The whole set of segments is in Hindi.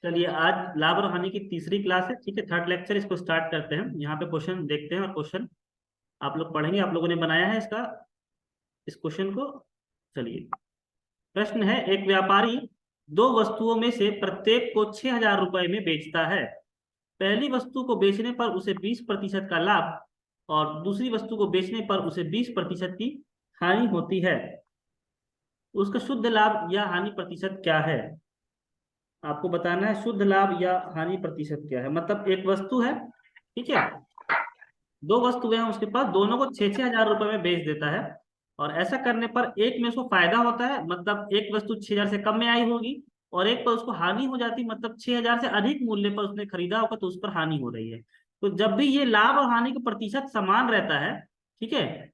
चलिए, आज लाभ और हानि की तीसरी क्लास है, ठीक है, थर्ड लेक्चर। इसको स्टार्ट करते हैं। यहाँ पे क्वेश्चन देखते हैं और क्वेश्चन आप लोग पढ़ेंगे। आप लोगों ने बनाया है इसका, इस क्वेश्चन को। चलिए, प्रश्न है, एक व्यापारी दो वस्तुओं में से प्रत्येक को 6,000 रुपए में बेचता है। पहली वस्तु को बेचने पर उसे 20% का लाभ और दूसरी वस्तु को बेचने पर उसे 20% की हानि होती है। उसका शुद्ध लाभ या हानि प्रतिशत क्या है? आपको बताना है शुद्ध लाभ या हानि प्रतिशत क्या है। मतलब एक वस्तु है, ठीक है, दो वस्तुएं हैं उसके पास, दोनों को 6,000 रुपए में बेच देता है। और ऐसा करने पर एक में उसको फायदा होता है, मतलब एक वस्तु 6,000 से कम में आई होगी, और एक पर उसको हानि हो जाती, मतलब 6,000 से अधिक मूल्य पर उसने खरीदा होगा तो उस पर हानि हो रही है। तो जब भी ये लाभ और हानि का प्रतिशत समान रहता है, ठीक है,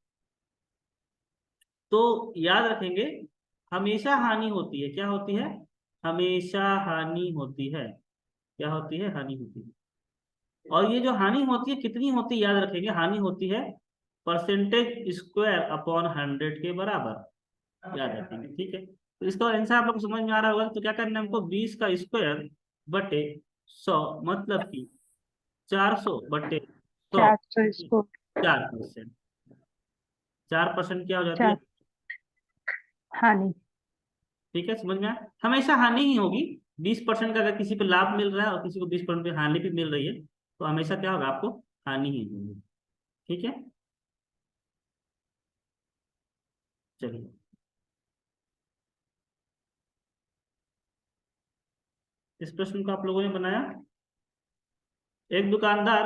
तो याद रखेंगे, हमेशा हानि होती है। क्या होती है? हमेशा हानि होती है। क्या होती है? हानि होती है। और ये जो हानि होती है कितनी होती है, याद रखेंगे, हानि होती है परसेंटेज स्क्वायर अपॉन 100 के बराबर। याद रखेंगे, ठीक है। तो इसका आंसर आप लोग को समझ में आ रहा होगा। तो क्या करना है हमको, 20 का स्क्वायर बटे 100, मतलब कि 400 बटे 100, 400 इसको 4%। 4% क्या हो जाती है? 4 हानि। ठीक है, समझ में आया। हमेशा हानि ही होगी। 20% का अगर किसी पे लाभ मिल रहा है और किसी को 20% पे हानि भी मिल रही है, तो हमेशा क्या होगा, आपको हानि ही होगी। ठीक है, चलिए। इस प्रश्न को आप लोगों ने बनाया। एक दुकानदार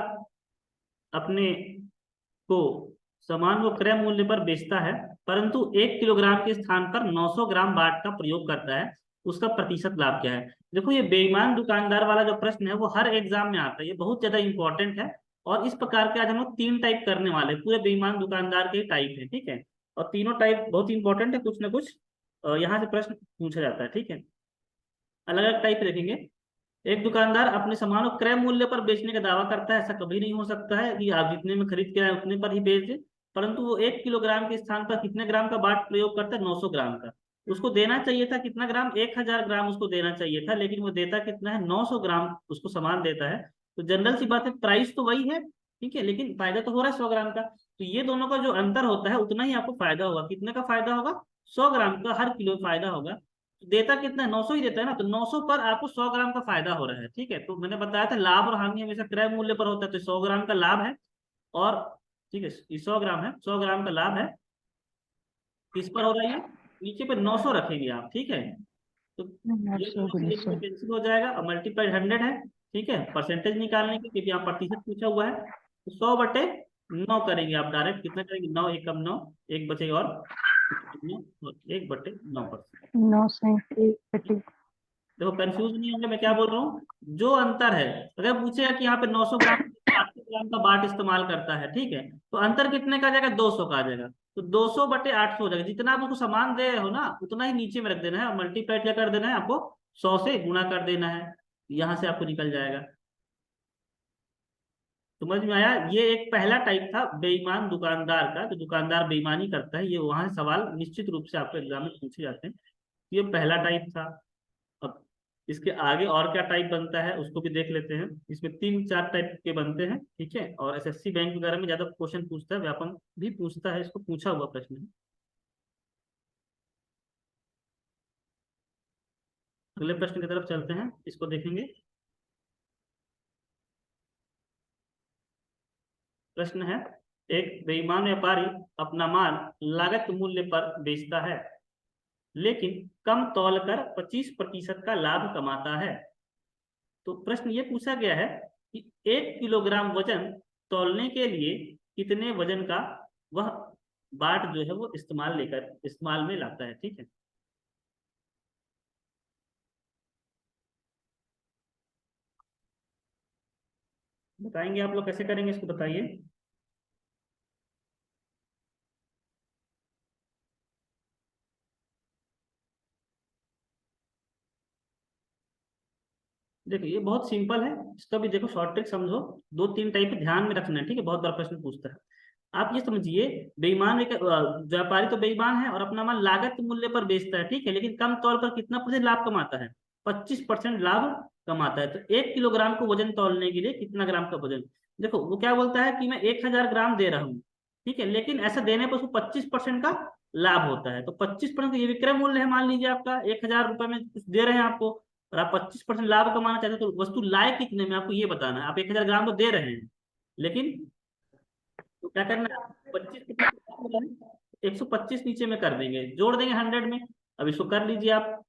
अपने को सामान को क्रय मूल्य पर बेचता है, परंतु 1 किलोग्राम के स्थान पर 900 ग्राम बाट का प्रयोग करता है। उसका प्रतिशत लाभ क्या है? देखो, ये बेईमान दुकानदार वाला जो प्रश्न है वो हर एग्जाम में आता है, ये बहुत ज्यादा इंपॉर्टेंट है। और इस प्रकार के आज हम लोग 3 टाइप करने वाले हैं। पूरे बेईमान दुकानदार के टाइप है, ठीक है। और तीनों टाइप बहुत इंपॉर्टेंट है, कुछ ना कुछ यहाँ से प्रश्न पूछा जाता है, ठीक है। अलग अलग टाइप देखेंगे। एक दुकानदार अपने सामान को क्रय मूल्य पर बेचने का दावा करता है। ऐसा कभी नहीं हो सकता है कि आप जितने में खरीद के आए उतने पर ही बेच दें। परंतु वो 1 किलोग्राम के स्थान पर कितने ग्राम का बाट प्रयोग करता है? 900 ग्राम का। उसको देना चाहिए था कितना ग्राम? 1,000 ग्राम उसको देना चाहिए था, लेकिन वो देता कितना है? 900 ग्राम उसको सामान देता है। तो जनरल सी बात है, प्राइस तो वही है, ठीक है, लेकिन फायदा तो हो रहा है 100 ग्राम का। तो ये दोनों का जो अंतर होता है उतना ही आपको फायदा होगा। कितने का फायदा होगा? 100 ग्राम का हर किलो फायदा होगा। देता कितना है? 900 ही देता है ना, तो 900 पर आपको 100 ग्राम का फायदा हो रहा है, ठीक है। तो मैंने बताया था लाभ और हानि हमेशा क्रय मूल्य पर होता है, तो 100 ग्राम का लाभ है। और ठीक है, ये 100 ग्राम है, 100 ग्राम का लाभ है। किस पर हो रही है? नीचे पे 900 रखेंगे आप, ठीक है। तो ये 900 900 गुने ये 100। कैंसिल हो जाएगा और मल्टीप्लाइड 100 है, ठीक है। परसेंटेज निकालने की, क्योंकि यहाँ प्रतिशत पूछा हुआ है, तो 100/9 करेंगे आप डायरेक्ट। कितना करेंगे? 9 एकम 9, एक बचेगा और 9, और 1/9%। 9 से 1 देखो, कंफ्यूज नहीं होंगे मैं क्या बोल रहा हूँ। जो अंतर है, अगर पूछेगा कि यहाँ पे 900 ग्राम 800 ग्राम का बाट इस्तेमाल करता है, ठीक है, तो अंतर कितने का आ जाएगा? 200 का आ जाएगा। तो 200/800 हो जाएगा। जितना आप उसको सामान दे रहे हो ना, उतना ही नीचे में रख देना है और मल्टीप्लाई क्या कर देना है आपको? 100 से गुणा कर देना है। यहाँ से आपको निकल जाएगा। समझ में आया? ये एक पहला टाइप था बेईमान दुकानदार का, जो दुकानदार बेईमानी करता है। ये वहां से सवाल निश्चित रूप से आपके एग्जाम में पूछे जाते हैं। ये पहला टाइप था। अब इसके आगे और क्या टाइप बनता है उसको भी देख लेते हैं। इसमें 3-4 टाइप के बनते हैं, ठीक है। और एसएससी बैंक वगैरह में ज्यादा क्वेश्चन पूछता है, व्यापम भी पूछता है, इसको पूछा हुआ प्रश्न है। अगले प्रश्न की तरफ चलते हैं, इसको देखेंगे। प्रश्न है, एक बेईमान व्यापारी अपना माल लागत मूल्य पर बेचता है, लेकिन कम तौल कर 25% का लाभ कमाता है। तो प्रश्न ये पूछा गया है कि 1 किलोग्राम वजन तौलने के लिए कितने वजन का वह बाट जो है वो इस्तेमाल में लाता है, ठीक है। बताएंगे आप लोग कैसे करेंगे, इसको बताइए। देखिए, ये बहुत सिंपल है। इसका भी देखो शॉर्ट ट्रिक समझो। 2-3 टाइप ध्यान में रखना है, ठीक है, बहुत बार प्रश्न पूछता है। आप ये समझिए, व्यापारी तो बेईमान है और अपना माल लागत मूल्य पर बेचता है, ठीक है, लेकिन कम तौल पर कितना प्रतिशत लाभ कमाता है? 25% लाभ कमाता है। तो 1 किलोग्राम को वजन तौलने के लिए कितना ग्राम का वजन, देखो वो क्या बोलता है कि मैं 1000 ग्राम दे रहा हूँ, ठीक है, लेकिन ऐसा देने पर उसको 25% का लाभ होता है। तो 25% ये विक्रय मूल्य है, मान लीजिए आपका 1000 रुपए में कुछ दे रहे हैं आपको, और आप 25% लाभ कमाना चाहते हो, तो वस्तु लाए कितने में आपको ये बताना है। आप 1000 ग्राम तो दे रहे हैं, लेकिन तो क्या करना है, 125 नीचे में कर देंगे, जोड़ देंगे 100 में। अब इसको कर लीजिए आप,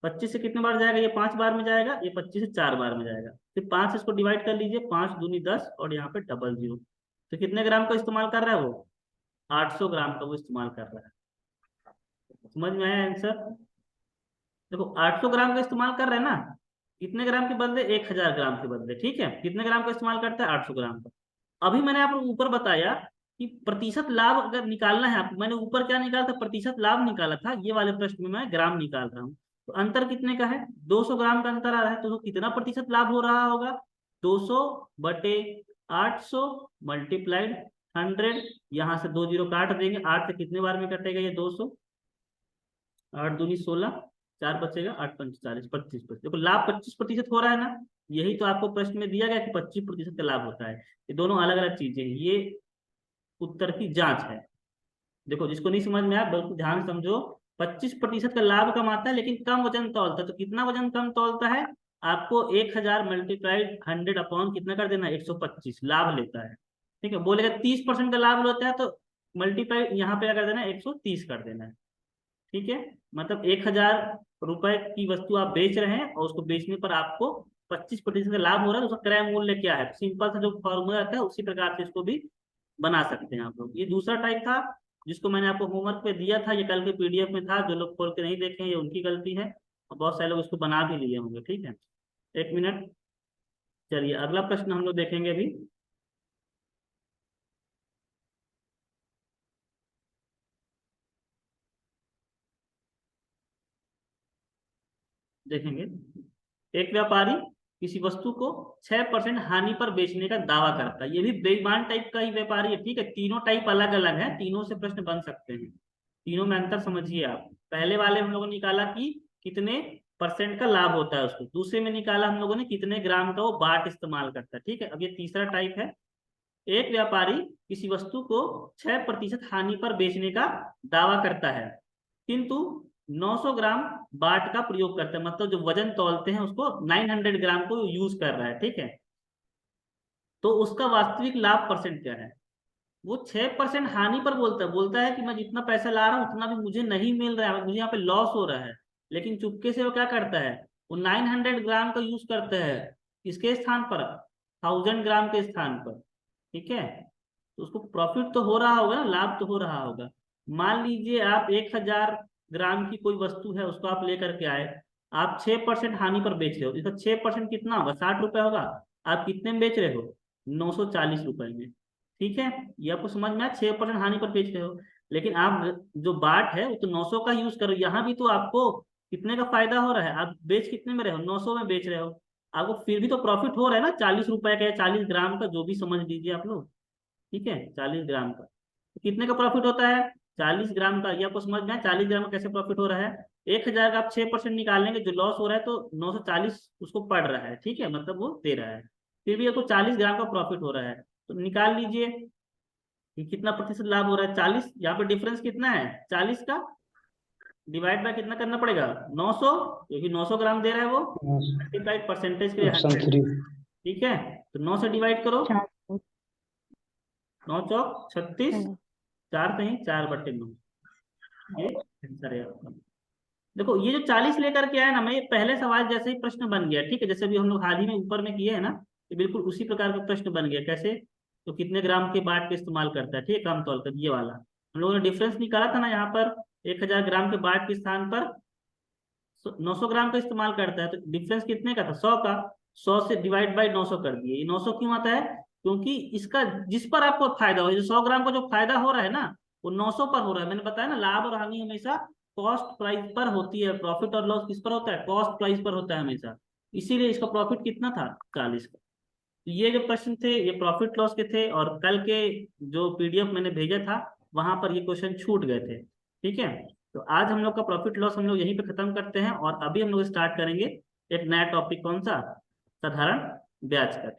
25 से कितने बार जाएगा, ये 5 बार में जाएगा, ये 25 से 4 बार में जाएगा। फिर 5 से इसको डिवाइड कर लीजिए, 5 दूनी 10 और यहाँ पे डबल जीरो। तो कितने ग्राम का इस्तेमाल कर रहा है वो, 800 ग्राम का वो इस्तेमाल कर रहा है। समझ में आया आंसर। देखो 800 ग्राम का इस्तेमाल कर रहे हैं ना, कितने ग्राम के बदले, 1000 ग्राम के बदले, ठीक है, कितने ग्राम का इस्तेमाल करता है, 800 ग्राम का। अभी मैंने आपको ऊपर बताया कि प्रतिशत लाभ अगर निकालना है आपको, मैंने ऊपर क्या निकाला था, प्रतिशत लाभ निकाला था, ये वाले प्रश्न में मैं ग्राम निकाल रहा हूँ। तो अंतर कितने का है, 200 ग्राम का अंतर आ रहा है, तो कितना प्रतिशत लाभ हो रहा होगा, 200 बटे 800 मल्टीप्लाइड 100, यहाँ से 2 जीरो काट देंगे, 8 से कितने बार में कटेगा ये 200, 8 दूनी 16, 4 बचेगा, 8 पंच 40, 25%। देखो लाभ 25% हो रहा है ना, यही तो आपको प्रश्न में दिया गया कि 25% का लाभ होता है। ये दोनों अलग अलग चीजें हैं, ये उत्तर की जांच है। देखो जिसको नहीं समझ में आया बिल्कुल ध्यान से समझो, 25% का लाभ कमाता है लेकिन कम वजन तौलता है। तो कितना वजन कम तौलता है, आपको 1000 मल्टीप्लाइड 100 अपॉन कितना कर देना, 125 लाभ लेता है। ठीक है, बोलेगा 30% का लाभ लेता है, तो मल्टीप्लाई यहाँ पे क्या कर देना है, 130 कर देना है। ठीक है, मतलब 1000 रुपए की वस्तु आप बेच रहे हैं और उसको बेचने पर आपको 25% का लाभ हो रहा है, तो उसका क्रय मूल्य क्या है। सिंपल सा जो फॉर्मूला रहता है उसी प्रकार से इसको भी बना सकते हैं आप लोग। ये दूसरा टाइप था जिसको मैंने आपको होमवर्क पे दिया था, ये कल के पीडीएफ में था, जो लोग खोल के नहीं देखे ये उनकी गलती है, और बहुत सारे लोग इसको बना भी लिए होंगे। ठीक है, 1 मिनट, चलिए अगला प्रश्न हम लोग देखेंगे अभी। देखेंगे, एक व्यापारी किसी वस्तु को 6% हानि पर बेचने का दावा करता है। ये भी बेईमान टाइप का ही व्यापारी है। ठीक है, तीनों टाइप अलग अलग है, तीनों से प्रश्न बन सकते हैं, तीनों में अंतर समझिए आप। पहले वाले हम लोगों ने निकाला कि कितने परसेंट का लाभ होता है उसको, दूसरे में निकाला हम लोगों ने कितने ग्राम का वो बाट इस्तेमाल करता है। ठीक है, अब ये तीसरा टाइप है, एक व्यापारी किसी वस्तु को 6% हानि पर बेचने का दावा करता है, किंतु 900 ग्राम बाट का प्रयोग करता है, मतलब जो वजन तौलते हैं उसको 900 ग्राम को यूज कर रहा है। ठीक है, तो उसका वास्तविक लाभ परसेंट क्या है। वो 6% हानि पर बोलता है कि मैं जितना पैसा ला रहा हूँ उतना भी मुझे नहीं मिल रहा है, मुझे यहाँ पे लॉस हो रहा है। लेकिन चुपके से वो क्या करता है, वो 900 ग्राम का यूज करता है, इसके स्थान पर 1000 ग्राम के स्थान पर। ठीक है, तो उसको प्रॉफिट तो हो रहा होगा ना, लाभ तो हो रहा होगा। मान लीजिए आप 1000 ग्राम की कोई वस्तु है, उसको आप लेकर के आए, आप 6% हानि पर बेच रहे हो, इसका 6% कितना होगा, 60 रुपए होगा। आप कितने में बेच रहे हो, 940 रुपए में। ठीक है, ये आपको समझ में आया, 6% हानि पर बेच रहे हो। लेकिन आप जो बाट है वो तो 900 का यूज करो, यहाँ भी तो आपको कितने का फायदा हो रहा है, आप बेच कितने में रहे हो, 900 में बेच रहे हो, आपको फिर भी तो प्रॉफिट हो रहा है ना, 40 रुपए का या 40 ग्राम का, जो भी समझ लीजिए आप लोग। ठीक है, 40 ग्राम का तो कितने का प्रॉफिट होता है, 40 ग्राम का। ये आपको समझ में आया 40 ग्राम का कैसे प्रॉफिट हो रहा है। 1000 का आप 6% निकालेंगे, जो लॉस हो रहा है तो 940 उसको पड़ रहा है। ठीक है, मतलब वो दे रहा है, फिर भी आपको 40 ग्राम का प्रॉफिट हो रहा है। तो निकाल लीजिए कि कितना प्रतिशत लाभ हो रहा है, 40, यहाँ पे डिफरेंस कितना है, 40 का डिवाइड बाय कितना करना पड़ेगा, 900, क्योंकि 900 ग्राम दे रहा है वो, मल्टीप्लाइड परसेंटेज के लिए ऑप्शन 100। 3। ठीक है, तो 9 से डिवाइड करो, 4 9 चौक 36, 4 कहीं 4/9, ये आंसर है आपका। देखो ये जो 40 लेकर के आया ना, मैं ये पहले सवाल जैसे ही प्रश्न बन गया। ठीक है, जैसे अभी हम लोग हाल ही में ऊपर में किए हैं ना, ये बिल्कुल उसी प्रकार का प्रश्न बन गया। कैसे, तो कितने ग्राम के बाट का इस्तेमाल करता है। ठीक है, कम तौल कर ये वाला हम लोगों ने डिफरेंस निकाला था ना, यहाँ पर 1000 ग्राम के बाट के स्थान पर 900 ग्राम का इस्तेमाल करता है, तो डिफरेंस कितने का था, 100 का। 100 से डिवाइड बाई 900 कर दिए। ये 900 क्यों आता है, क्योंकि इसका जिस पर आपको फायदा हो, जो 100 ग्राम का जो फायदा हो रहा है ना, वो 900 पर हो रहा है। मैंने बताया ना, लाभ और हानि हमेशा कॉस्ट प्राइस पर होती है, प्रॉफिट और लॉस किस पर होता है, कॉस्ट प्राइस पर होता है हमेशा। इसीलिए इसका प्रॉफिट कितना था, 40 का। तो ये जो प्रश्न थे ये प्रॉफिट लॉस के थे, और कल के जो पीडीएफ मैंने भेजा था वहां पर ये क्वेश्चन छूट गए थे। ठीक है, तो आज हम लोग का प्रॉफिट लॉस हम लोग यहीं पे खत्म करते हैं, और अभी हम लोग स्टार्ट करेंगे एक नया टॉपिक, कौन सा? साधारण ब्याज का।